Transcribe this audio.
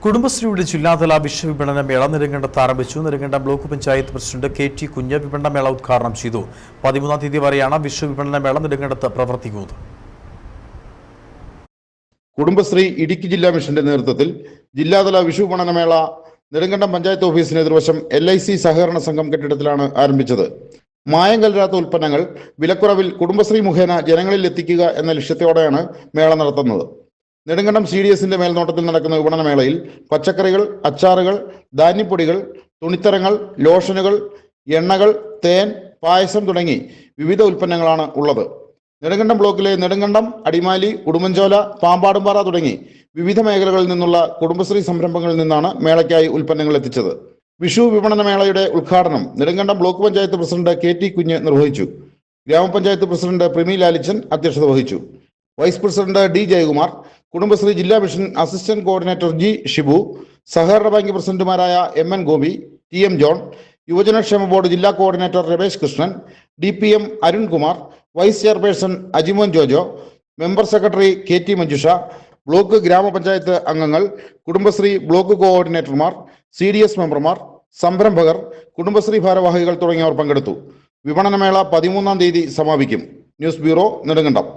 കുടുംബശ്രീയുടെ ജില്ലാതല വിശ്വവിപണന മേള നെടുങ്കണ്ടത്ത് ആരംഭിച്ചു. Nedumkandam block panchayat president KT കുഞ്ഞ് വിപണന മേള ഉദ്ഘാടനം ചെയ്തു. 13-ാം തീയതി വരെയാണ് വിശ്വവിപണന മേള നെടുങ്കണ്ടത്ത് പ്രവർത്തിക്കുന്നത്. കുടുംബശ്രീ ഇടുക്കി ജില്ലാ മിഷന്റെ നേതൃത്വത്തിൽ ജില്ലാതല വിശ്വവിപണന മേള നെടുങ്കണ്ടം പഞ്ചായത്ത് ഓഫീസിന് എതിർവശം LIC സഹകരണ സംഘം കെട്ടിടത്തിലാണ് ആരംഭിച്ചത്. മായം കലരാത്ത ഉൽപ്പന്നങ്ങൾ വിലക്കുറവിൽ കുടുംബശ്രീ മുഖേന ജനങ്ങളിൽ എത്തിക്കുക എന്ന ലക്ഷ്യത്തോടെയാണ് മേള നടത്തുന്നത്. നെടുങ്കണ്ടം CDSന്റെ മേൽനോട്ടത്തിൽ നടക്കുന്ന വിപണന മേളയിൽ പച്ചക്കറികൾ, അച്ചാറുകൾ, ധാന്യപ്പൊടികൾ, തുണിത്തരങ്ങൾ, ലോഷനുകൾ, എണ്ണകൾ, തേൻ, പായസം തുടങ്ങി വിവിധ ഉൽപ്പന്നങ്ങളാണ് ഉള്ളത്. നെടുങ്കണ്ടം ബ്ലോക്കിലെ നെടുങ്കണ്ടം, അടിമാലി, ഉടുമ്പൻചോല, പാമ്പാടുംപാറ തുടങ്ങി വിവിധ മേഖലകളിൽ നിന്നുള്ള കുടുംബശ്രീ സംരംഭങ്ങളിൽ നിന്നാണ് മേളയ്ക്കായി ഉൽപ്പന്നങ്ങൾ എത്തിച്ചത്. വിഷു വിപണന മേളയുടെ ഉദ്ഘാടനം Nedumkandam block panchayat president KT Kunju നിർവഹിച്ചു. ഗ്രാമപഞ്ചായത്ത് പ്രസിഡന്റ് പ്രിമി ലാലിച്ചൻ അധ്യക്ഷത വഹിച്ചു. Vice president D Jayakumar, Kudumbashree ജില്ലാ mission assistant coordinator G Shibu, സഹകരണ ബാങ്ക് പ്രസിഡന്റുമാരായ MN ഗോപി, TM ജോൺ, യുവജനക്ഷേമ ബോർഡ് ജില്ലാ coordinator Ramesh Krishnan, DPM Arunkumar, vice chairperson Ajimon Jojo, member secretary KT Manjusha, block ഗ്രാമപഞ്ചായത്ത് അംഗങ്ങൾ, കുടുംബശ്രീ ബ്ലോക്ക് കോഓർഡിനേറ്റർമാർ, CDS മെമ്പർമാർ, സംരംഭകർ, കുടുംബശ്രീ ഭാരവാഹികൾ തുടങ്ങിയവർ പങ്കെടുത്തു. വിപണനമേള 13-ാം തീയതി സമാപിക്കും. News bureau, Nedumkandam.